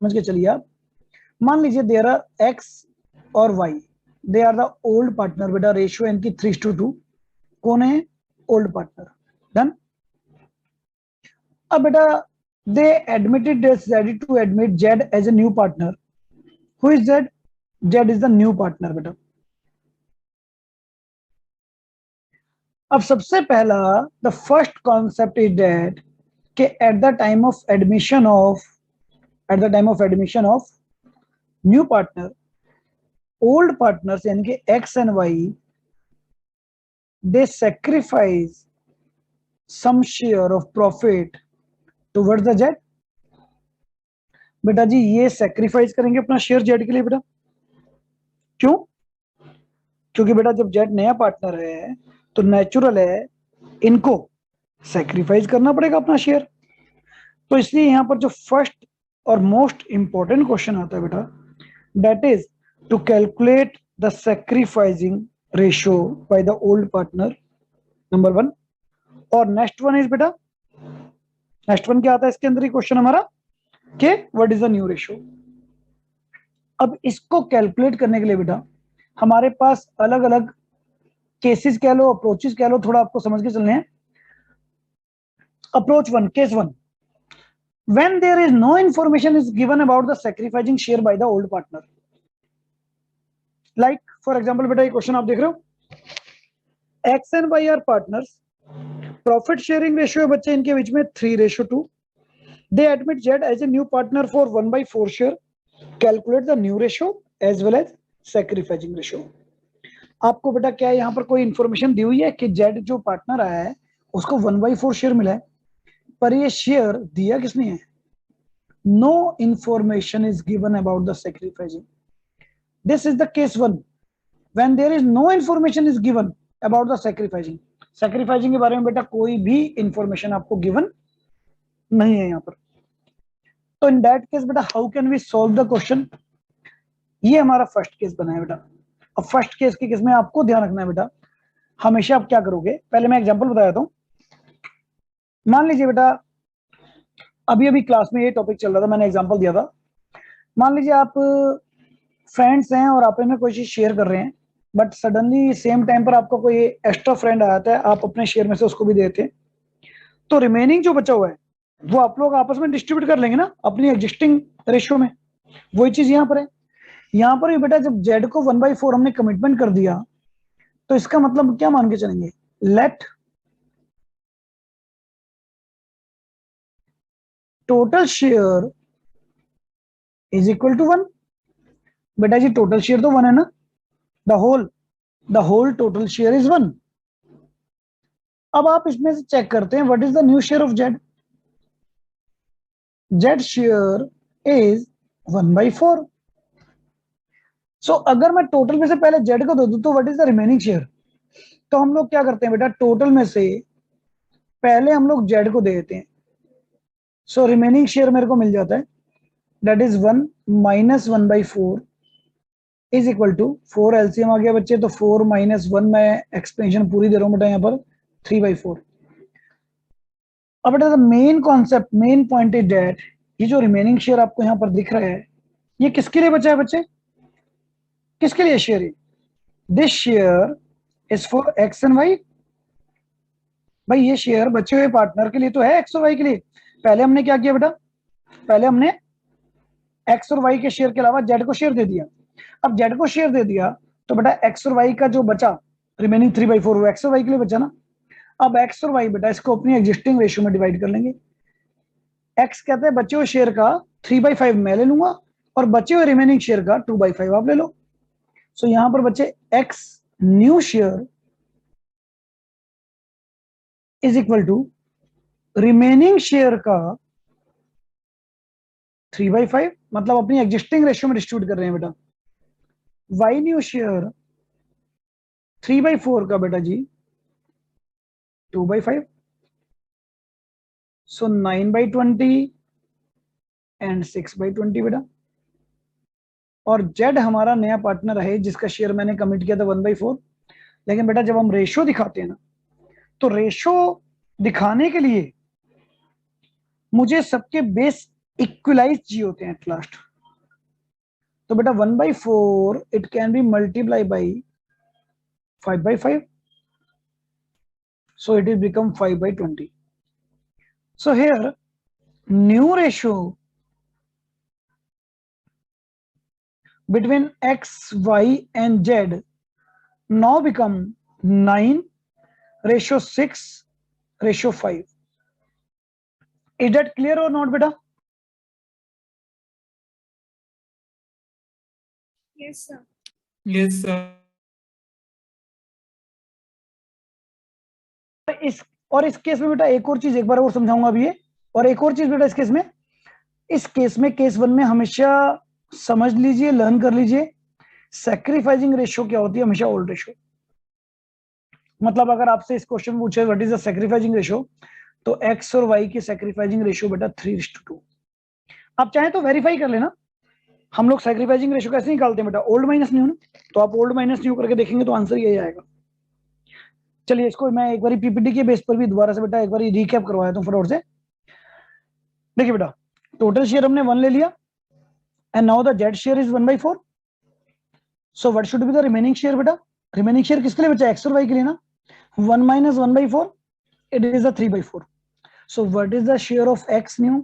समझ के चलिए आप। मान लीजिए देयर आर एक्स और Y, they are the old partner. बेटा रेशियो इनकी 3:2, कौन है? Old partner. डन। अब बेटा they admitted ready to admit Z as a new partner. Who is Z? Z is the new partner बेटा। अब सबसे पहला the first concept is that कि at the time of admission of new partner, old partners यानी कि X and Y, they sacrifice some share of profit towards the Z. बेटा जी ये सेक्रीफाइस करेंगे अपना शेयर जेड के लिए बेटा। क्यों? क्योंकि बेटा जब जेड नया पार्टनर है तो नेचुरल है इनको सेक्रीफाइस करना पड़ेगा अपना शेयर। तो इसलिए यहां पर जो फर्स्ट और मोस्ट इंपॉर्टेंट क्वेश्चन आता है बेटा, that is to calculate the sacrificing ratio by the old partner, number 1। और नेक्स्ट वन इज बेटा, नेक्स्ट वन क्या आता है इसके अंदर ही क्वेश्चन हमारा कि what is the new ratio. अब इसको कैलकुलेट करने के लिए बेटा हमारे पास अलग अलग केसेस कह लो, अप्रोचेस कह लो, थोड़ा आपको समझ के चलने हैं। Approach 1, case 1, when there is no information is given about the sacrificing share by the old partner, like for example बेटा ये क्वेश्चन आप देख रहे हो, x and y are partners, profit sharing ratio है बच्चे इनके बीच में 3:2, they admit z as a new partner for 1/4 share, calculate the new ratio as well as sacrificing ratio। आपको बेटा क्या है यहाँ पर कोई इंफॉर्मेशन दी हुई है कि z जो पार्टनर आया है उसको 1/4 शेयर मिला है, पर ये शेयर दिया किसने है? No information is given about the sacrificing. This is the case 1, when there is no information is given about the sacrificing। sacrificing के बारे में बेटा कोई भी इंफॉर्मेशन आपको गिवन नहीं है यहाँ पर। तो इन दैट केस बेटा how can we solve the question? ये हमारा फर्स्ट केस बना है बेटा। अब फर्स्ट केस के केस में आपको ध्यान रखना है बेटा, हमेशा आप क्या करोगे, पहले मैं एग्जांपल बताया था। मान लीजिए बेटा अभी अभी क्लास में ये टॉपिक चल रहा था, मैंने एग्जांपल दिया था। मान लीजिए आप फ्रेंड्स हैं और आपस में कोई चीज शेयर कर रहे हैं, बट सडनली सेम टाइम पर आपका कोई एक्स्ट्रा फ्रेंड आ जाता है, आप अपने शेयर में से उसको भी देते हैं, तो रिमेनिंग जो बचा हुआ है वो आप लोग आपस में डिस्ट्रीब्यूट कर लेंगे ना अपनी एग्जिस्टिंग रेशियो में। वही चीज यहाँ पर है। यहाँ पर भी बेटा जब जेड को 1/4 हमने कमिटमेंट कर दिया तो इसका मतलब क्या मान के चलेंगे, let total share is equal to 1। बेटा जी टोटल शेयर तो 1 है ना, the whole total share is 1। अब आप इसमें से चेक करते हैं what is the new share of Z. Z share is 1/4। So अगर मैं टोटल में से पहले जेड को दे दूं तो what is the remaining share. तो हम लोग क्या करते हैं बेटा, टोटल में से पहले हम लोग जेड को दे देते हैं। सो रिमेनिंग शेयर मेरे को मिल जाता है, that is 1 minus 1/4 is equal to 4। LCM आ गया बच्चे, तो 4 माइनस 1, मैं एक्सपेंशन पूरी दे रहा हूं बेटा यहाँ पर 3/4। अब बेटा the main concept, main point is that ये जो रिमेनिंग शेयर आपको यहाँ पर दिख रहा है ये किसके लिए बचा है बच्चे, किसके लिए शेयर है? This share is for X and Y. भाई ये शेयर बचे हुए पार्टनर के लिए तो है, एक्स और वाई के लिए। पहले हमने क्या किया बेटा, पहले हमने एक्स और वाई के शेयर के अलावा जेड को शेयर दे दिया। अब जेड को शेयर दे दिया तो बेटा एक्स और वाई का जो बचा रिमेनिंग 3/4 वो एक्स और वाई के लिए बचा ना। अब एक्स और वाई बेटा इसको अपनी एग्जिस्टिंग रेशियो में डिवाइड कर लेंगे। एक्स कहते हैं बचे हुए शेयर का 3/5 मैं ले लूंगा और बचे हुए रिमेनिंग शेयर का 2/5 आप ले लो। सो यहां पर बच्चे X new share is equal to remaining share का 3/5, मतलब अपनी एग्जिस्टिंग रेशियो में डिस्ट्रीब्यूट कर रहे हैं बेटा। वाई न्यू शेयर 3/4 का बेटा जी 2/5, सो 9/20 एंड 6/20 बेटा। और जेड हमारा नया पार्टनर है जिसका शेयर मैंने कमिट किया था 1/4। लेकिन बेटा जब हम रेशियो दिखाते हैं ना, तो रेशियो दिखाने के लिए मुझे सबके बेस इक्विलाइज जी होते हैं एट लास्ट। तो बेटा 1/4 it can be multiply by 5/5, so it is become 5/20. So here new ratio between x, y and z now become 9:6:5. Is that clear or not beta? Yes, sir. Yes, sir. इस case में बेटा एक और चीज एक बार और समझाऊंगा अभी ये। और एक और चीज बेटा इस केस में केस 1 में हमेशा समझ लीजिए, लर्न कर लीजिए, सैक्रिफाइसिंग रेशियो क्या होती है, हमेशा ओल्ड रेशियो। मतलब अगर आपसे इस क्वेश्चन में पूछे what is the sacrificing ratio, तो एक्स और वाई की सैक्रिफाइसिंग रेशियो बेटा 3:2। आप चाहें तो वेरीफाई कर लेना, हम लोग सैक्रिफाइसिंग रेशियो कैसे निकालते हैं बेटा, ओल्ड माइनस न्यू ना। तो आप ओल्ड माइनस न्यू करके देखेंगे तो आंसर यही आएगा। चलिए इसको मैं एक बार पीपीटी के बेस पर भी दोबारा से बेटा एक बार रिकैप करवाया हूं फटाफट से। देखिए बेटा टोटल शेयर हमने 1 ले लिया and now the Z share is 1/4। So what should be the remaining share बेटा, रिमेनिंग शेयर किसके लिए बचा, एक्स और वाई के लिए ना। 1 minus 1/4 it is a 3/4. so what is the share of x new,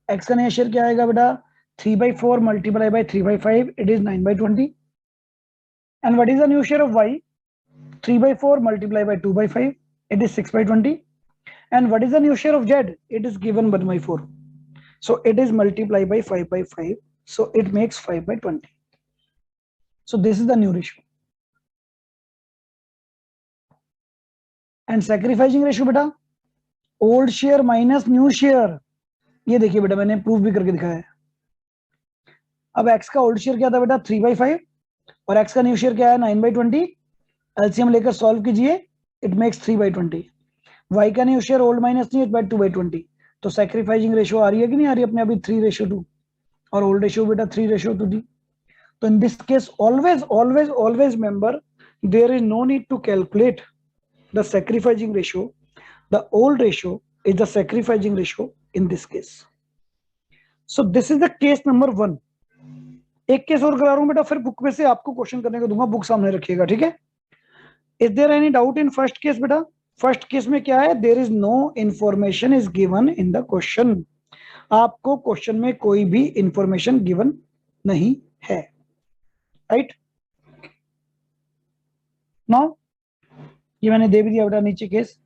x का नया शेयर क्या आएगा बेटा, 3/4 multiplied by 3/5 it is 9/20. and what is the new share of y, 3/4 multiplied by 2/5 it is 6/20. and what is the new share of z, it is given 1/4, so it is multiplied by 5/5, so it makes 5/20. so this is the new ratio. and sacrificing ratio बेटा old share minus new share, ये देखिए बेटा मैंने proof भी करके दिखाया है। अब x का ओल्ड शेयर क्या था बेटा 3/5 और x का न्यू शेयर क्या है 9/20, एलसीएम लेकर सॉल्व कीजिए इट मेक्स 3/20। y का new share old minus new is 2/20, तो सैक्रिफाइसिंग रेशियो आ रही है कि नहीं आ रही है अपने अभी 3:2 और ओल्ड रेशियो बेटा 3:2 थी। तो in this case always always always remember there is no need to calculate the sacrificing ratio, the old ratio is the sacrificing ratio in this case. So this is the case number 1। एक case और करा रहा हूं बेटा, फिर book में से आपको क्वेश्चन करने को दूंगा, बुक सामने रखिएगा ठीक है। Is there any doubt in first case बेटा, फर्स्ट केस में क्या है, there is no information is given in the question, आपको क्वेश्चन में कोई भी इंफॉर्मेशन गिवन नहीं है, राइट। नाउ ये मैंने दे भी दिया बेटा नीचे केस,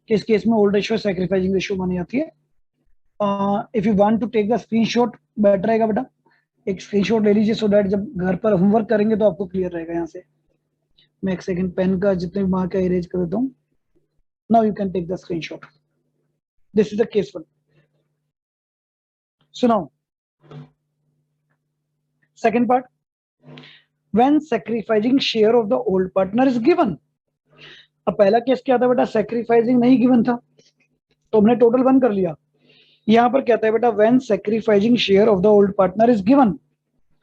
किस केस में ओल्ड रेशियो सैक्रिफाइसिंग रेशियो मानी जाती है। If you want to take the screenshot better रहेगा बेटा, एक स्क्रीनशॉट ले लीजिए सो दैट जब घर पर होमवर्क करेंगे तो आपको क्लियर रहेगा। यहाँ से मैं एक सेकंड पेन का जितने भी मार्क है इरेज कर देता हूँ। Now you can take the screenshot, this is the case 1। So now second part, when sacrificing share of the old partner is given. अब पहला केस क्या था बेटा, सैक्रिफाइसिंग नहीं गिवन था तो हमने टोटल 1 कर लिया। यहाँ पर क्या था बेटा, when sacrificing share of the old partner is given,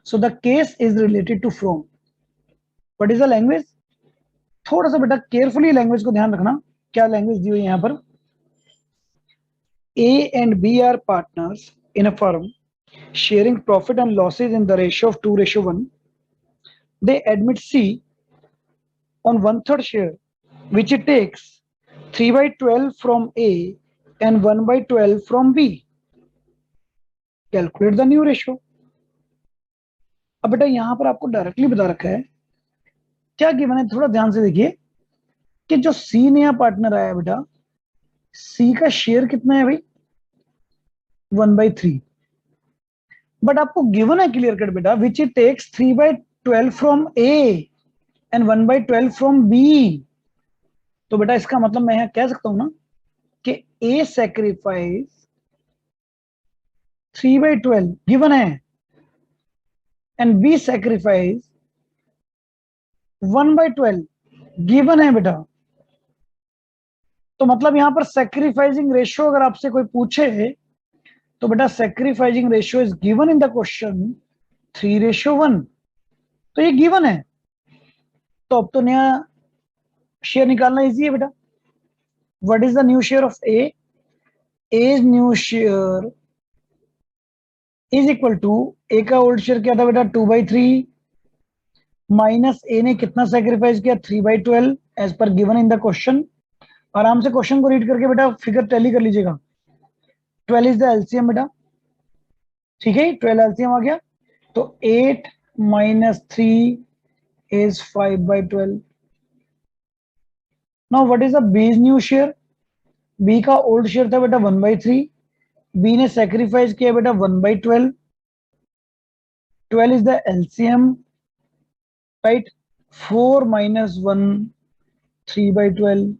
so the case is related to from, what is the language. थोड़ा सा बेटा केयरफुली लैंग्वेज को ध्यान रखना, क्या लैंग्वेज दी हुई है यहाँ पर, A and B are partners in a firm sharing profit and losses in the ratio of 2:1. They admit C on 1/3 share, which it takes 3/12 from A and 1/12 from B. Calculate the new ratio. अब बेटा यहाँ पर आपको directly बता रखा है क्या given है, थोड़ा ध्यान से देखिए कि जो C नया पार्टनर आया बेटा, C का शेयर कितना है भाई 1/3, बट आपको गिवन है क्लियर कट बेटा which it takes 3/12 from A and 1/12 from B. तो बेटा इसका मतलब मैं यहां कह सकता हूं ना कि ए सैक्रिफाइस 3/12 गिवन है एंड बी सैक्रिफाइस 1/12 गिवन है बेटा। तो मतलब यहां पर सैक्रिफाइसिंग रेशियो अगर आपसे कोई पूछे तो बेटा sacrificing ratio is given in the question 3:1, तो ये गिवन है। तो अब तो नया शेयर निकालना इजी है बेटा, what is the new share of A, as new share is equal to A का ओल्ड शेयर क्या था बेटा 2/3 माइनस ए ने कितना सेक्रीफाइस किया 3/12 as per given in the question. आराम से क्वेश्चन को रीड करके बेटा फिगर टैली कर लीजिएगा। 12 इज द एलसीएम बेटा, ठीक है 12 एलसीएम आ गया तो 8 minus 3 is 5/12। Now what is the bees new share? B का ओल्ड शेयर था बेटा 1/3, बी ने सेक्रीफाइस किया बेटा 1/12, 12 is the LCM right, 4 minus 1 3/12.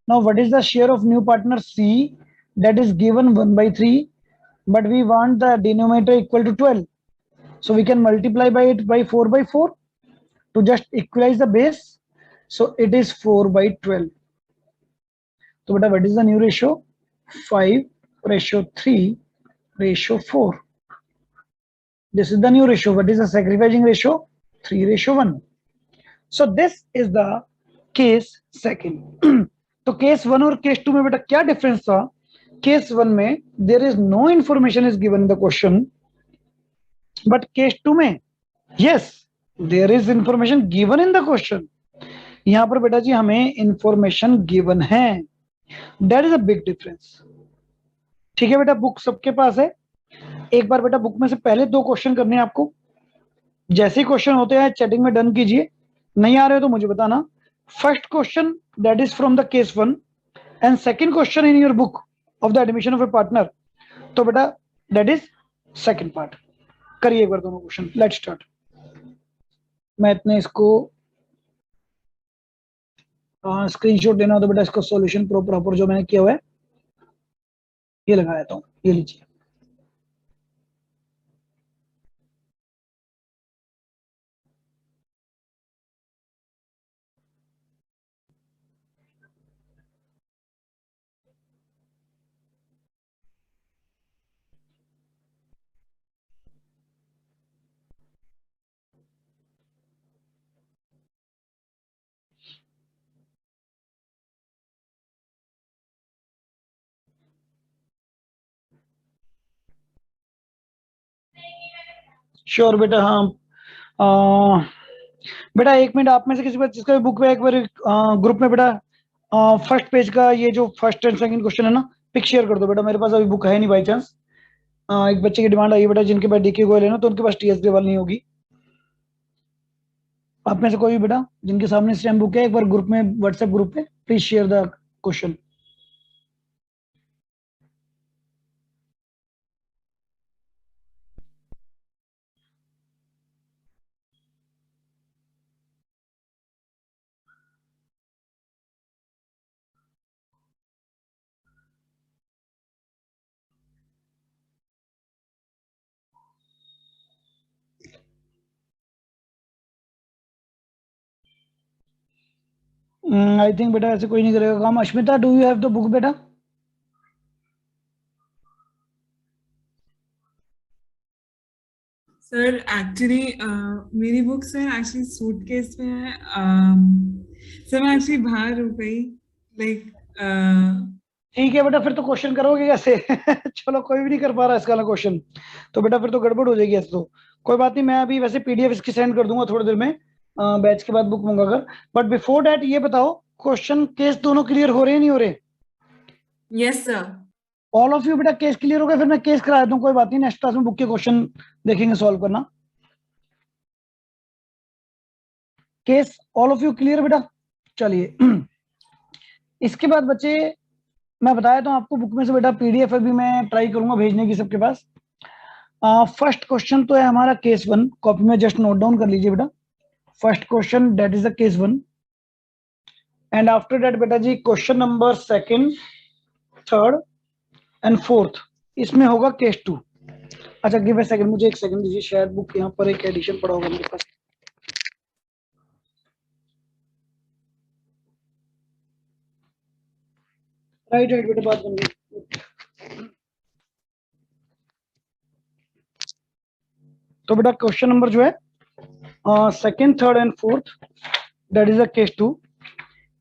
Now what is the share of new partner C? That is given 1/3, but we want the denominator equal to 12, so we can multiply by it by 4/4 to just equalize the base, so it is 4/12. So beta what is the new ratio? 5:3:4. This is the new ratio. What is the sacrificing ratio? 3:1. So this is the case second. तो case 1 और case 2 में बेटा क्या difference था? Case 1 में there is no information is given in the question, but case 2 में yes there is information given in the question. यहां पर बेटा जी हमें इंफॉर्मेशन गिवन है, that is a big difference. ठीक है बेटा, बुक सबके पास है। एक बार बेटा बुक में से पहले 2 क्वेश्चन करने हैं आपको। जैसे ही क्वेश्चन होते हैं चैटिंग में डन कीजिए, नहीं आ रहे हो तो मुझे बताना। First question that is from the case 1 and second question in your book of the admission of A partner, तो बेटा दैट इज सेकंड पार्ट। करिए एक बार दोनों क्वेश्चन, लेट्स स्टार्ट। मैं इतने इसको स्क्रीनशॉट देना हो तो बेटा इसको सॉल्यूशन प्रॉपर जो मैंने किया हुआ है ये लगा देता हूं, ये लीजिए। श्योर बेटा, हाँ बेटा 1 मिनट आप में से किसी बार जिसका बुक है एक बार ग्रुप में बेटा फर्स्ट पेज का ये जो फर्स्ट एंड सेकंड क्वेश्चन है ना पिक शेयर कर दो बेटा। मेरे पास अभी बुक है नहीं बाई चांस। एक बच्चे की डिमांड आई है बेटा जिनके पास डीके गोयल है ना, तो उनके पास टीएस ग्रेवाल नहीं होगी। आप में से कोई भी बेटा जिनके सामने स्टैम्प बुक है एक बार ग्रुप में व्हाट्सएप ग्रुप पे please share the question. I think बेटा ऐसे कोई नहीं करेगा काम। Ashmita do you have the book बेटा? सर एक्चुअली मेरी बुक्स है एक्चुअली सूटकेस में है। सर मैं एक्चुअली बाहर हो गई लाइक। ठीक है बेटा, फिर तो क्वेश्चन करोगे कैसे? चलो कोई भी नहीं कर पा रहा इसका क्वेश्चन, तो बेटा फिर तो गड़बड़ हो जाएगी ऐसे। तो कोई बात नहीं, मैं अभी वैसे पीडीएफ इसकी सेंड कर दूंगा थोड़ी देर में बैच के बाद बुक मंगाकर। बट बिफोर दैट ये बताओ क्वेश्चन केस दोनों क्लियर हो रहे हैं नहीं हो रहे? Yes sir. All of you बेटा केस क्लियर हो गया? फिर मैं केस करा देता हूँ, कोई बात नहीं, नेक्स्ट क्लास में बुक के क्वेश्चन देखेंगे सॉल्व करना। Case all of you clear बेटा? चलिए इसके बाद बच्चे मैं बताया तो आपको बुक में से बेटा पीडीएफ अभी मैं ट्राई करूंगा भेजने की सबके पास। फर्स्ट क्वेश्चन तो है हमारा केस 1, कॉपी में जस्ट नोट डाउन कर लीजिए बेटा। First question that is the case 1 and after that बेटा जी question number 2nd, 3rd and 4th इसमें होगा केस 2। अच्छा गिव ए सेकंड, मुझे एक सेकंड दीजिए, शायद बुक यहाँ पर एक एडिशन पड़ा होगा मेरे पास। राइट राइट बेटा, बात बन गई। तो बेटा क्वेश्चन नंबर जो है 2nd, 3rd and 4th that is the case 2।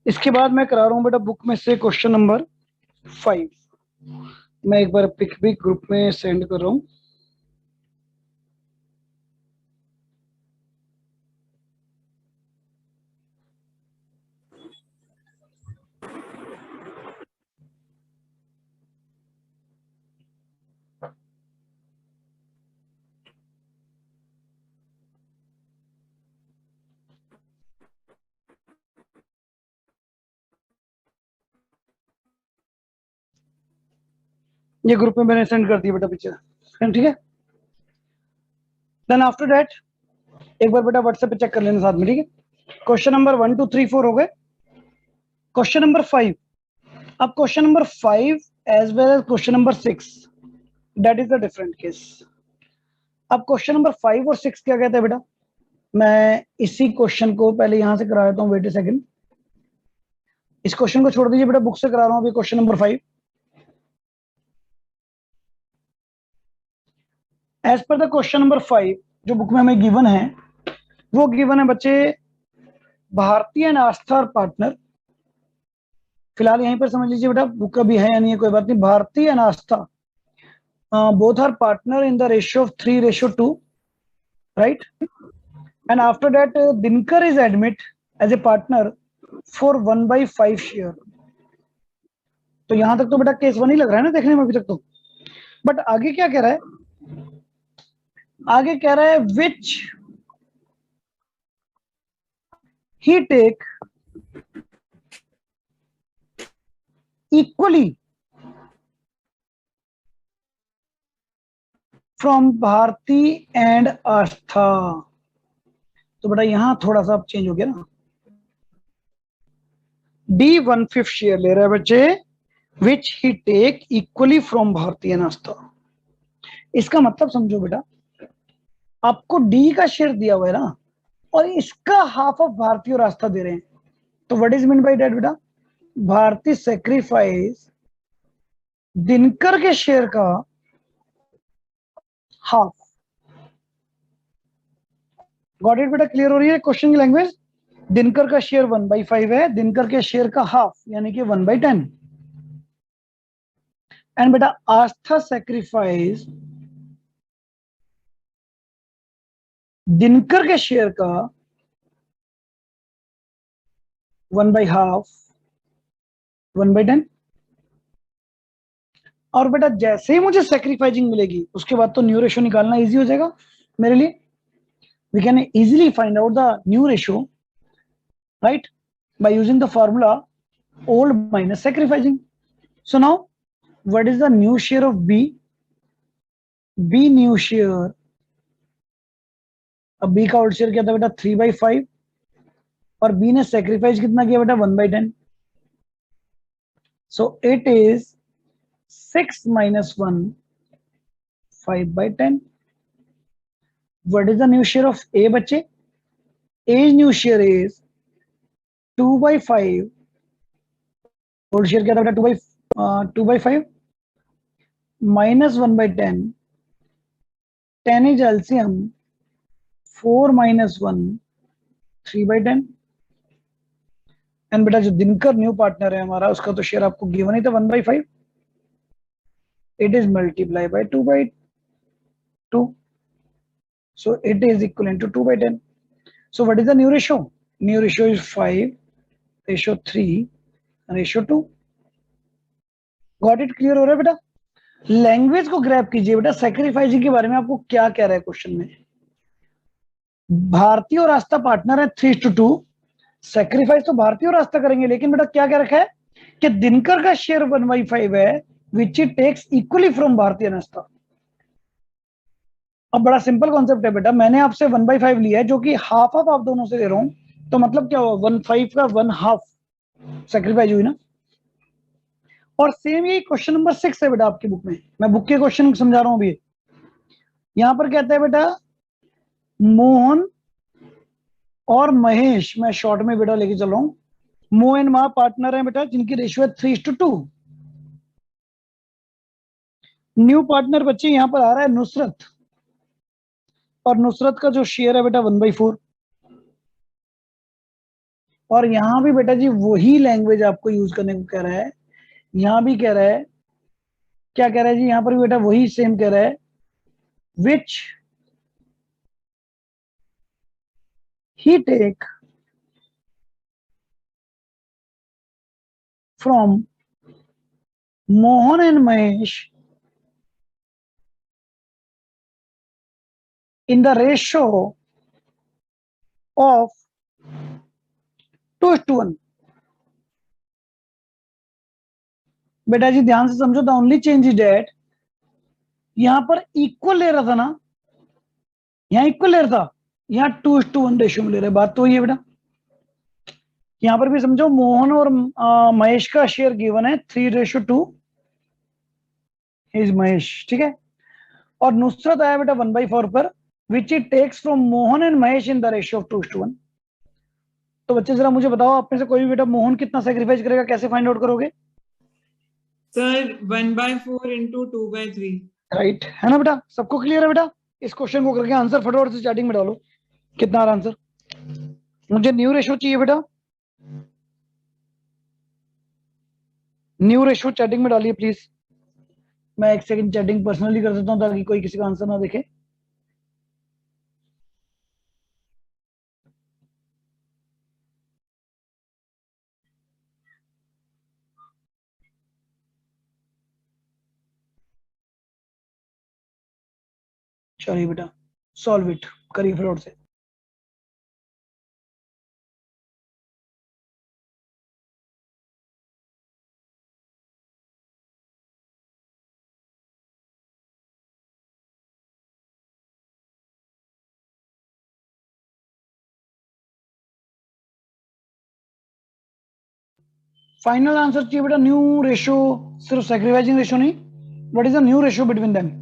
इसके बाद मैं करा रहा हूँ बेटा बुक में से क्वेश्चन नंबर 5। मैं एक बार पिक भी ग्रुप में सेंड कर रहा हूँ। ये ग्रुप में मैंने सेंड कर दिया बेटा पिक्चर, ठीक है। देन आफ्टर दैट एक बार बेटा व्हाट्सएप पे चेक कर लेना साथ में, ठीक है। क्वेश्चन नंबर 1 2 3 4 हो गए। क्वेश्चन नंबर 5, अब question number 5 as well as question number 6 that is the different case. अब क्वेश्चन नंबर 5 और 6 क्या कहते हैं बेटा, मैं इसी क्वेश्चन को पहले यहां से करा देता हूं, वेट ए सेकंड। इस क्वेश्चन को छोड़ दीजिए बेटा, बुक से करा रहा हूं अभी question number 5। As per the question number 5 जो बुक में हमें गिवन है, वो गिवन है बच्चे भारतीय एंड आस्था और पार्टनर। फिलहाल यहीं पर समझ लीजिए बेटा, बुक का भी है या नहीं है कोई बात नहीं। भारतीय and Aastha both are partner in the ratio of 3:2, right? And after that Dinkar is admit as a partner for 1/5 share। तो यहां तक तो बेटा केस 1 ही लग रहा है ना देखने में अभी तक तो। बट आगे क्या कह रहा है, आगे कह रहा है which he take equally from Bharti and Aastha. तो बेटा यहां थोड़ा सा चेंज हो गया ना, D 1/5 शेयर ले रहा है बच्चे, which he take equally from Bharti and Aastha. इसका मतलब समझो बेटा, आपको डी का शेयर दिया हुआ है ना, और इसका हाफ ऑफ भारती और आस्था दे रहे हैं। तो what is mean by that बेटा, भारती सेक्रीफाइस दिनकर के शेयर का हाफ। गॉट इट बेटा, क्लियर हो रही है क्वेश्चन की लैंग्वेज। दिनकर का शेयर 1/5 है, दिनकर के शेयर का हाफ यानी कि 1/10। एंड बेटा आस्था सेक्रीफाइस दिनकर के शेयर का 1/2, 1/10। और बेटा जैसे ही मुझे सेक्रीफाइसिंग मिलेगी उसके बाद तो न्यू रेशो निकालना इजी हो जाएगा मेरे लिए। We can easily find out the new ratio, right, by using the formula old minus sacrificing. So now what is the new share of B, B new share, अब B का old share क्या था बेटा 3/5, और B ने sacrifice कितना किया बेटा 1/10। सो it is 6 - 1, 5/10। What is the new share of A बच्चे, A's new share is 2/5, old share क्या था बेटा 2/5 minus 1/10, 10 is LCM, 4 - 1, 3/10। एंड बेटा जो दिनकर न्यू पार्टनर है हमारा, उसका तो शेयर आपको गिवन ही था 1/5, it is multiply by 2/2, so it is equivalent to 2/10। so what is the new ratio, new ratio is 5:3:2। Got it, clear हो रहा है बेटा। लैंग्वेज को ग्रैब कीजिए बेटा, सेक्रीफाइसिंग के बारे में आपको क्या कह रहा है क्वेश्चन में। भारतीय और आस्था पार्टनर है 3:2, सेक्रीफाइस तो भारतीय और आस्था करेंगे, लेकिन बेटा क्या क्या रखा है कि दिनकर का शेयर 1/5 है, which it takes equally from Bhartiya और आस्था। अब बड़ा सिंपल कॉन्सेप्ट है बेटा, मैंने आपसे 1/5 लिया है जो कि हाफ ऑफ आप दोनों से ले रहा हूं, तो मतलब क्या हुआ 1/5 का 1/2 सेक्रीफाइस हुई ना। और सेम यही क्वेश्चन नंबर 6 है बेटा आपकी बुक में, मैं बुक के क्वेश्चन समझा रहा हूं अभी। यहां पर कहता है बेटा मोहन और महेश, मैं शॉर्ट में बेटा लेके चल रहा हूं, मोह एंड मा पार्टनर है बेटा जिनकी रेशियो है 3:2। न्यू पार्टनर बच्चे यहां पर आ रहा है नुसरत, और नुसरत का जो शेयर है बेटा 1/4। और यहां भी बेटा जी वही लैंग्वेज आपको यूज करने को कह रहा है, यहां भी कह रहा है, क्या कह रहा है जी, यहां पर भी बेटा वही सेम कह रहा है, which he take from Mohan and Mahesh in the ratio of 2:1। बेटा जी ध्यान से समझो, the only change is that यहां पर इक्वल ले रहा था ना, यहाँ इक्वल ले रहा था, यहाँ 2:1 रेशियो में ले रहे, बात तो वही है बेटा। यहां पर भी समझो मोहन और महेश का शेयर गिवन है 3:2 इज महेश, ठीक है। और नुसरत आया बेटा 1/4 पर, which it takes from Mohan and Mahesh in the ratio of 2:1। तो बच्चे जरा मुझे बताओ, आप में से कोई भी बेटा मोहन कितना सेक्रीफाइस करेगा, कैसे फाइंड आउट करोगे? Sir 1/4 into 2/3। राइट है ना बेटा, सबको क्लियर है बेटा? इस क्वेश्चन को करके आंसर फटाफट से चैटिंग में डालो, कितना आ रहा आंसर। मुझे न्यू रेशियो चाहिए बेटा, न्यू रेशियो चैटिंग में डालिए प्लीज। मैं एक सेकंड चैटिंग पर्सनली कर देता हूं ताकि कोई किसी का आंसर ना देखे। चलिए बेटा, सॉल्व इट करिए फटाफट से। फाइनल आंसर चाहिए बेटा, न्यू रेशियो, सिर्फ सैक्रिफाइसिंग रेशियो नहीं, what is the new ratio between them?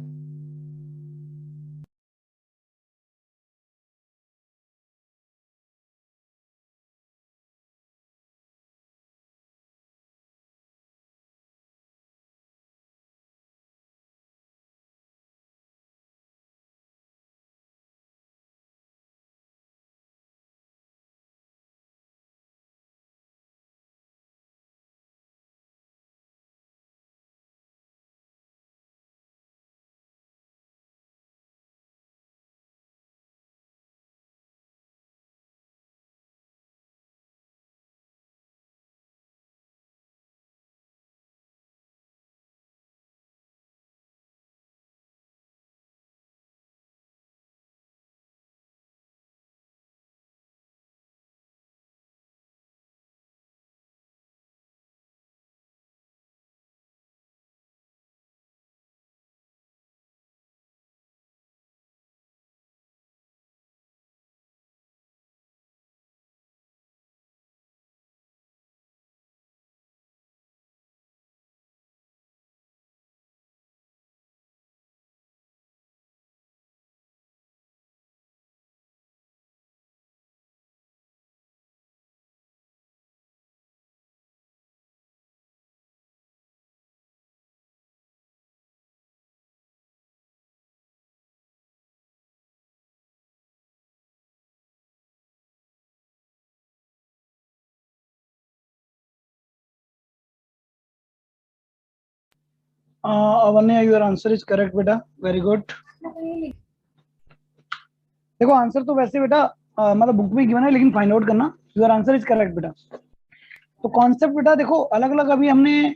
Avanya, your answer is correct बेटा, वेरी गुड। देखो आंसर तो वैसे बेटा मतलब बुक में गिवन है, लेकिन फाइंड आउट करना, योर आंसर इज करेक्ट बेटा। तो कॉन्सेप्ट बेटा देखो अलग अलग अभी हमने,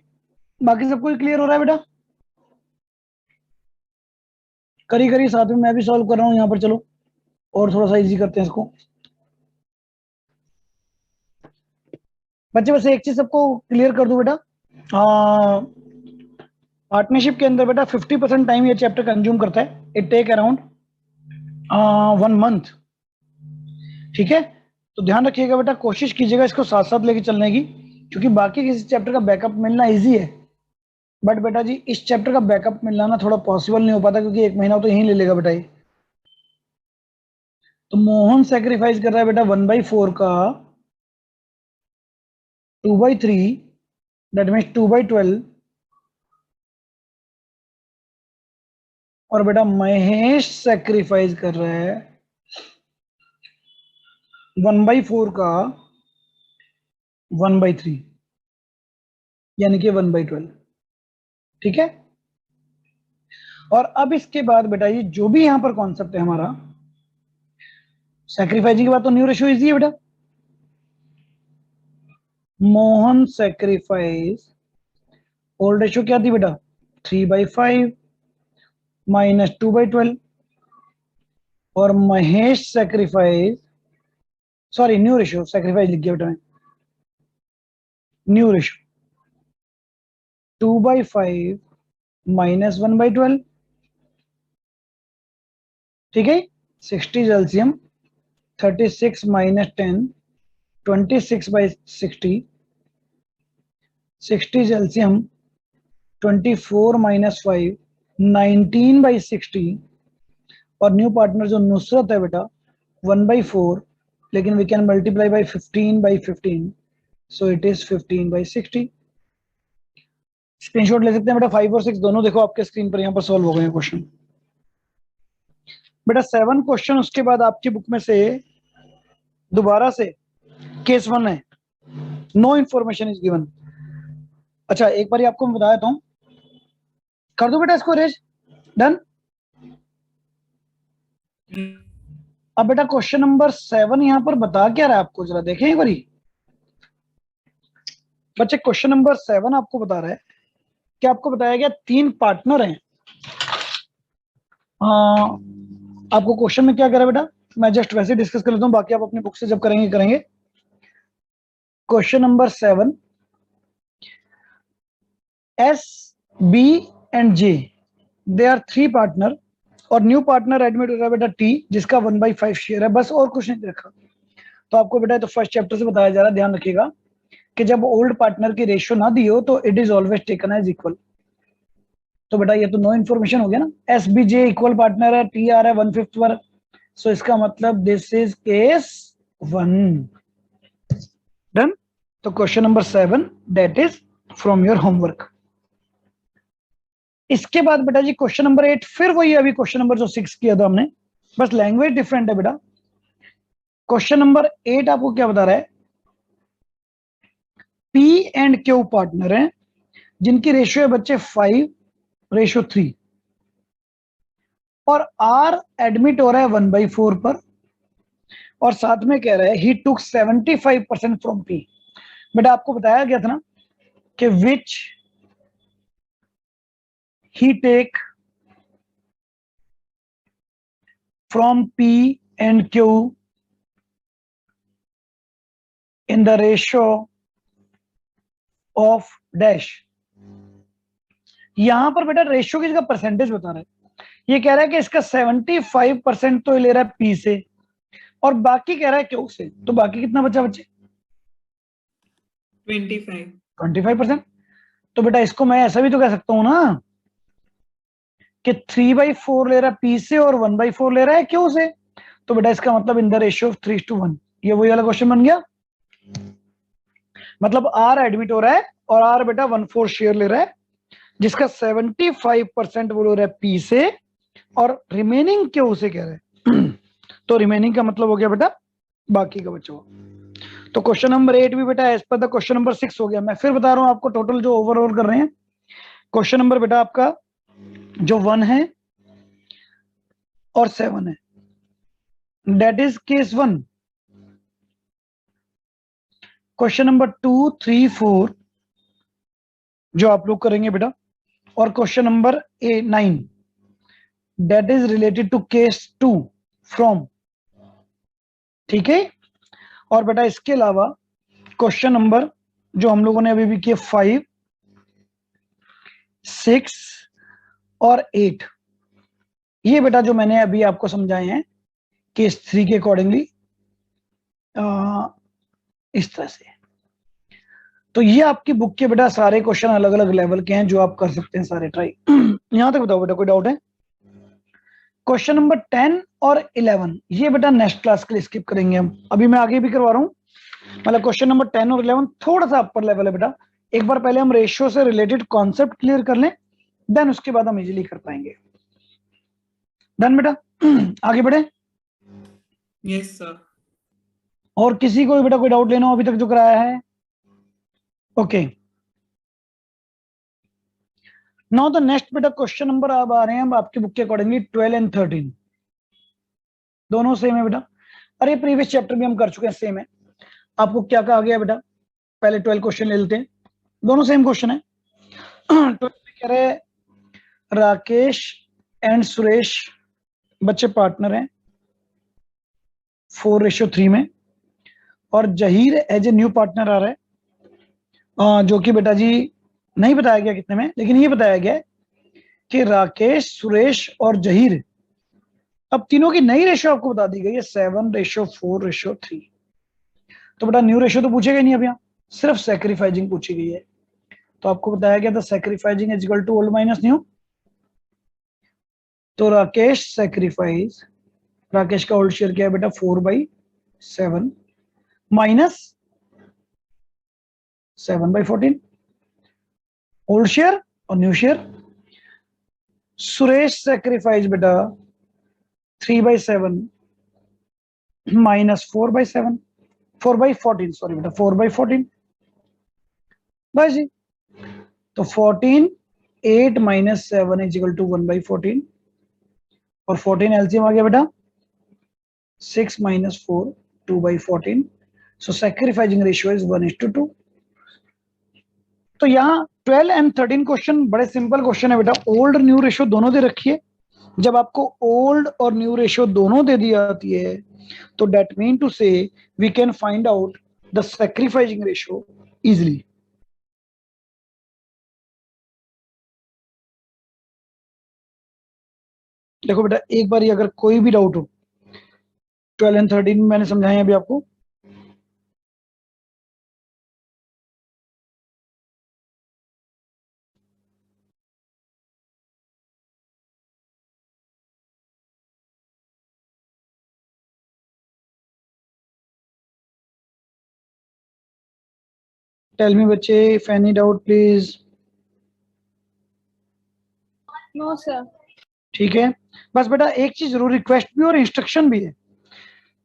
बाकी सबको क्लियर हो रहा है बेटा? करी करी साथ में मैं भी सॉल्व कर रहा हूँ यहाँ पर, चलो और थोड़ा सा इजी करते हैं इसको। बच्चे बस एक चीज सबको क्लियर कर दूं बेटा, पार्टनरशिप के अंदर बेटा 50% टाइम ये चैप्टर कंज्यूम करता है, इट टेक अराउंड 1 मंथ, ठीक है। तो ध्यान रखिएगा बेटा, कोशिश कीजिएगा इसको साथ साथ लेके चलने की, क्योंकि बाकी किसी चैप्टर का बैकअप मिलना इजी है, बट बेटा जी इस चैप्टर का बैकअप मिलना ना थोड़ा पॉसिबल नहीं हो पाता, क्योंकि 1 महीना तो यहीं ले लेगा बेटा ये। तो मोहन सेक्रीफाइस कर रहा है बेटा 1/4 का 2/3, दैट मीन्स 2/12। और बेटा महेश सेक्रीफाइस कर रहा है 1/4 का 1/3, यानी कि 1/12, ठीक है। और अब इसके बाद बेटा ये जो भी यहां पर कॉन्सेप्ट है हमारा, सैक्रिफाइसिंग के बाद तो न्यू रेशियो इजी है बेटा। मोहन सैक्रिफाइस, ओल्ड रेशियो क्या थी बेटा? 3/5 माइनस 2/12। और Mahesh sacrifice, sorry new ratio, sacrifice लिख गया बेटा मैं, न्यू रेशियो 2/5 माइनस 1/12, ठीक है। 60 एलसीएम 36 माइनस 10 26/60, 60 एलसीएम 24 माइनस 5 19/60, और न्यू पार्टनर जो नुसरत है बेटा 1/4, लेकिन we can multiply by 15/15, so it is 15/60। Screenshot ले सकते हैं बेटा। 5 और 6 दोनों देखो आपके स्क्रीन पर, यहाँ पर सॉल्व हो गए हैं क्वेश्चन बेटा। 7 क्वेश्चन उसके बाद आपकी बुक में से दोबारा से केस 1 है, नो इंफॉर्मेशन इज गिवन। अच्छा एक बार आपको मैं बता देता हूं, कर दो बेटा इसको रेज, डन। अब बेटा क्वेश्चन नंबर 7 यहां पर बता क्या रहा है आपको, जरा देखें एक बारी बच्चे। क्वेश्चन नंबर 7 आपको बता रहा है कि आपको बताया गया 3 पार्टनर हैं। आपको क्वेश्चन में क्या करा बेटा, मैं जस्ट वैसे डिस्कस कर लेता हूं, बाकी आप अपनी बुक से जब करेंगे करेंगे। Question number 7, S B and J they are 3 partner, और न्यू पार्टनर एडमिट हो रहा है बेटा टी, जिसका 1/5 शेयर है, बस और कुछ नहीं रखा। तो आपको बेटा तो फर्स्ट चैप्टर से बताया जा रहा है, ध्यान रखिएगा कि जब ओल्ड पार्टनर की रेशियो ना दी हो तो it is always taken as equal. तो बेटा ये तो नो इन्फॉर्मेशन हो गया ना, S B J equal partner है, टी आ रहा है 1/5 पर, सो इसका मतलब दिस इज केस 1, डन। तो question number 7 that is from your homework. इसके बाद बेटा जी क्वेश्चन नंबर 8, फिर वही अभी क्वेश्चन नंबर जो 6 किया था हमने, बस लैंग्वेज डिफरेंट है बेटा। क्वेश्चन नंबर 8 आपको क्या बता रहा है, पी एंड क्यू पार्टनर हैं जिनकी रेशियो है बच्चे 5:3, और आर एडमिट हो रहा है 1/4 पर, और साथ में कह रहा है ही टुक 75% फ्रॉम पी। बेटा आपको बताया गया था ना कि which he take from P and Q in the ratio of dash. यहां पर बेटा रेशियो की जगह परसेंटेज बता रहा है, ये कह रहा है कि इसका 75% तो ले रहा है पी से, और बाकी कह रहा है क्यू से, तो बाकी कितना बचा बच्चे 25%। तो बेटा इसको मैं ऐसा भी तो कह सकता हूं ना कि 3/4 ले रहा है पी से और 1/4 ले रहा है क्यू से, तो बेटा इसका मतलब इन द रेशियो ऑफ 3:1, ये वही वाला क्वेश्चन बन गया। मतलब आर एडमिट हो रहा है और आर बेटा 1/4 शेयर ले रहा है, जिसका 75% वो ले रहा है पी से, और रिमेनिंग क्यू से कह रहा है तो रिमेनिंग का मतलब हो गया बेटा बाकी का बचा हुआ। तो क्वेश्चन नंबर 8 भी बेटा as per the question number 6 हो गया। मैं फिर बता रहा हूं आपको टोटल जो ओवरऑल कर रहे हैं। क्वेश्चन नंबर बेटा आपका जो 1 है और 7 है, that is case 1। Question number 2, 3, 4 जो आप लोग करेंगे बेटा, और question number 9 that is related to case 2 from, ठीक है। और बेटा इसके अलावा क्वेश्चन नंबर जो हम लोगों ने अभी भी किए 5, 6 और 8, ये बेटा जो मैंने अभी आपको समझाए हैं केस 3 के अकॉर्डिंगली इस तरह से। तो ये आपकी बुक के बेटा सारे क्वेश्चन अलग अलग लेवल के हैं जो आप कर सकते हैं सारे ट्राई। यहां तक बताओ बेटा कोई डाउट है। क्वेश्चन नंबर 10 और 11 ये बेटा नेक्स्ट क्लास के लिए स्किप करेंगे हम, अभी मैं आगे भी करवा रहा हूं। मतलब क्वेश्चन नंबर 10 और 11 थोड़ा सा अपर लेवल है बेटा, एक बार पहले हम रेशियो से रिलेटेड कॉन्सेप्ट क्लियर कर लें, देन उसके बाद हम इजीली कर पाएंगे। डन बेटा, आगे बढ़े। Yes sir. और किसी को भी बेटा कोई डाउट लेना हो अभी तक जो कराया है, ओके। नाउ द नेक्स्ट बेटा क्वेश्चन नंबर अब आ रहे हैं आपकी बुक के अकॉर्डिंगली 12 एंड 13 दोनों सेम है बेटा। अरे प्रीवियस चैप्टर भी हम कर चुके हैं, सेम है। आपको क्या कहा गया बेटा, पहले 12 क्वेश्चन ले लेते हैं, दोनों सेम क्वेश्चन है। 12 में कह रहे राकेश एंड सुरेश बच्चे पार्टनर हैं 4:3 में, और Zaheer as a new partner आ रहा है जो कि बेटा जी नहीं बताया गया कितने में, लेकिन ये बताया गया कि राकेश, सुरेश और जहीर, अब तीनों की नई रेशो आपको बता दी गई है 7:4:3। तो बेटा न्यू रेशो तो पूछेगा नहीं, अब यहाँ सिर्फ सैक्रिफाइजिंग पूछी गई है। तो आपको बताया गया था sacrificing is equal to old minus new. तो राकेश सैक्रिफाइस, राकेश का ओल्ड शेयर क्या है बेटा 4/7 माइनस 7/14 ओल्ड शेयर और न्यू शेयर। सुरेश सैक्रिफाइस बेटा 3/7 माइनस 4/7 4/14 सॉरी बेटा 4/14 बस जी। तो 14 8 माइनस 7 इज इक्वल टू 1/14 और 14 एलसीएम आ गया बेटा 6 minus 4 2/14। So sacrificing ratio is 1:2। तो यहाँ 12 एंड 13 क्वेश्चन बड़े सिंपल क्वेश्चन है बेटा। ओल्ड न्यू रेशियो दोनों दे रखी है। जब आपको ओल्ड और न्यू रेशियो दोनों दे दी जाती है तो that mean to say we can find out the sacrificing ratio easily. देखो बेटा एक बार अगर कोई भी डाउट हो, 12 एंड 13 मैंने समझाया अभी आपको। टेल मी बच्चे if any doubt please. No sir. ठीक है, बस बेटा एक चीज जरूर रिक्वेस्ट भी और इंस्ट्रक्शन भी है,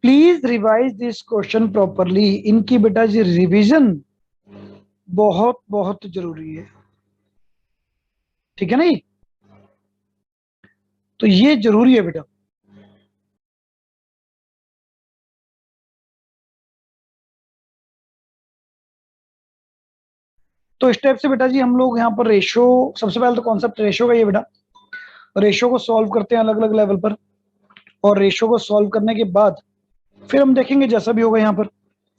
please revise this question properly. इनकी बेटा जी रिवीजन बहुत बहुत जरूरी है, ठीक है ना जी? तो ये जरूरी है बेटा। तो इस टाइप से बेटा जी हम लोग यहाँ पर रेशो, सबसे पहले तो कॉन्सेप्ट रेशो का ये बेटा, रेशो को सॉल्व करते हैं अलग अलग लेवल पर, और रेशो को सॉल्व करने के बाद फिर हम देखेंगे जैसा भी होगा यहाँ पर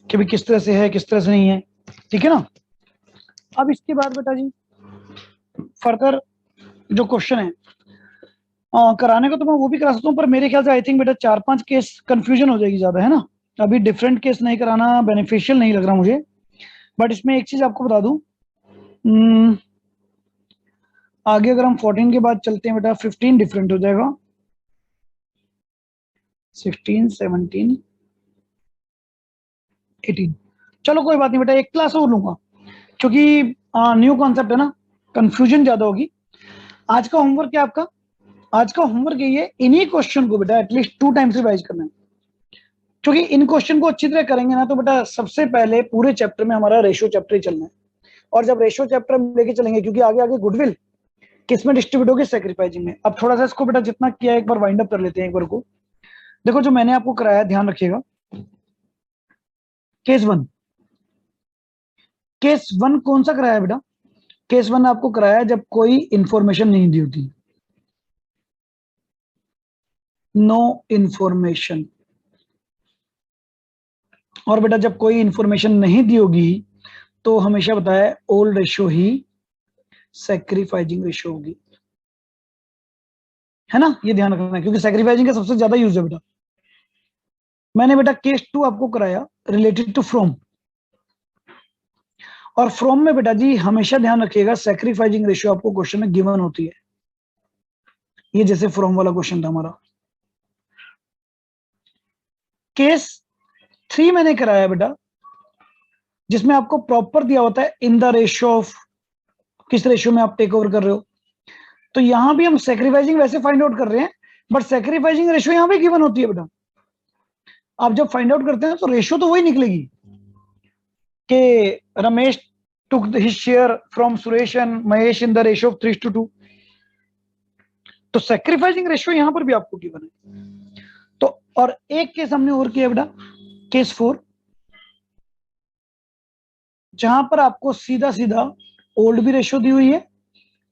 कि भी किस तरह से है किस तरह से नहीं है, ठीक है ना। अब इसके बाद बेटा जी फर्दर जो क्वेश्चन है कराने को तो मैं वो भी करा सकता हूँ, पर मेरे ख्याल से आई थिंक बेटा 4-5 केस कंफ्यूजन हो जाएगी ज्यादा, है ना। अभी डिफरेंट केस नहीं कराना बेनिफिशियल नहीं लग रहा मुझे। बट इसमें एक चीज आपको बता दूं, आगे अगर हम 14 के बाद चलते हैं बेटा 15 डिफरेंट हो जाएगा, 16 17 18। चलो कोई बात नहीं बेटा, एक क्लास और लूंगा क्योंकि न्यू कॉन्सेप्ट है ना, कंफ्यूजन ज्यादा होगी। आज का होमवर्क क्या आपका, आज का होमवर्क यही है, इन्हीं क्वेश्चन को बेटा एटलीस्ट 2 टाइम्स रिवाइज करना है। क्योंकि इन क्वेश्चन को अच्छी तरह करेंगे ना तो बेटा सबसे पहले पूरे चैप्टर में हमारा रेशियो चैप्टर ही चलना है। और जब रेशियो चैप्टर हम लेके चलेंगे, क्योंकि आगे आगे गुडविल किसमें डिस्ट्रीब्यूट होगी, सैक्रिफाइजिंग में। अब थोड़ा सा इसको बेटा जितना किया एक बार वाइंड अप कर लेते हैं एक बार को। देखो जो मैंने आपको कराया ध्यान रखिएगा, केस 1, केस 1 कौन सा कराया बेटा, केस 1 आपको कराया जब कोई इंफॉर्मेशन नहीं दी होती, नो इंफॉर्मेशन। और बेटा जब कोई इंफॉर्मेशन नहीं दी होगी तो हमेशा बताया ओल्ड रेशियो ही सैक्रिफाइजिंग रेशियो होगी, है ना। ये ध्यान रखना है क्योंकि सैक्रिफाइजिंग का सबसे ज्यादा यूज है बेटा। मैंने बेटा केस 2 आपको कराया रिलेटेड टू फ्रॉम, और फ्रॉम में बेटा जी हमेशा ध्यान रखिएगा सैक्रिफाइजिंग रेशियो आपको क्वेश्चन में गिवन होती है। ये जैसे फ्रॉम वाला क्वेश्चन था हमारा। केस 3 मैंने कराया बेटा जिसमें आपको प्रॉपर दिया होता है इन द रेशियो ऑफ, किस रेशियो में आप टेक ओवर कर रहे हो। तो यहां भी हम सैक्रिफाइजिंग वैसे फाइंड आउट कर रहे हैं, बट सैक्रिफाइजिंग रेशियो यहां भी गिवन होती है बेटा। आप जब फाइंड आउट करते हैं तो रेशियो तो वही निकलेगी कि Ramesh took his share from Suresh and Mahesh in the ratio of 3:2। तो सैक्रिफाइजिंग रेशियो यहां पर भी आपको गिवन है। तो और एक केस हमने और किया बेटा, केस 4, जहां पर आपको सीधा सीधा ओल्ड भी रेशियो दी हुई है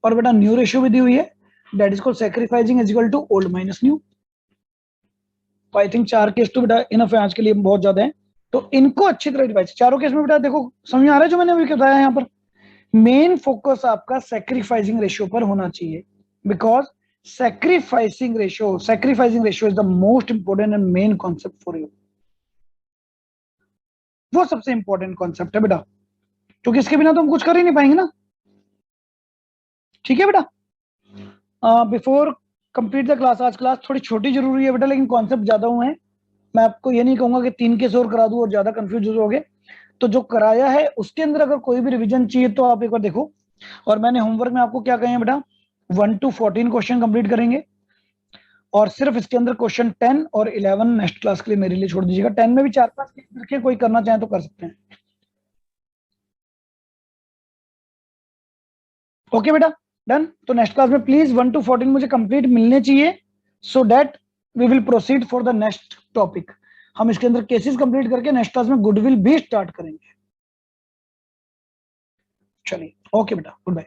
और बेटा न्यू रेशियो भी दी हुई है, that is called sacrificing is equal to old minus new. तो आई थिंक 4 केस तो बेटा इनफ है आज के लिए, बहुत ज्यादा है। तो इनको अच्छी तरह रिवाइज, चारों केस में बेटा देखो समझ आ रहा है जो मैंने अभी बताया यहाँ पर मेन फोकस आपका सैक्रिफाइसिंग रेशियो पर होना चाहिए, because sacrificing ratio is the most important and main concept for you. वो सबसे इंपॉर्टेंट कॉन्सेप्ट है बेटा, क्योंकि इसके बिना तो हम कुछ कर ही नहीं पाएंगे ना। ठीक है बेटा, बिफोर कंप्लीट द क्लास, आज क्लास थोड़ी छोटी जरूरी है बेटा, लेकिन कॉन्सेप्ट ज्यादा हुए हैं। मैं आपको ये नहीं कहूंगा कि 3 केस और करा दूं और ज्यादा कंफ्यूज हो जाओगे। तो जो कराया है उसके अंदर अगर कोई भी रिवीजन चाहिए तो आप एक बार देखो। और मैंने होमवर्क में आपको क्या कहे हैं बेटा, 1 to 14 क्वेश्चन कंप्लीट करेंगे, और सिर्फ इसके अंदर क्वेश्चन 10 और 11 नेक्स्ट क्लास के लिए मेरे लिए छोड़ दीजिएगा। 10 में भी 4-5 करके कोई करना चाहे तो कर सकते हैं। ओके बेटा, डन। तो नेक्स्ट क्लास में प्लीज 1 to 14 मुझे कंप्लीट मिलने चाहिए, so that we will proceed for the next topic. हम इसके अंदर केसेस कंप्लीट करके नेक्स्ट क्लास में गुडविल भी स्टार्ट करेंगे। चलिए, ओके बेटा, गुड बाय।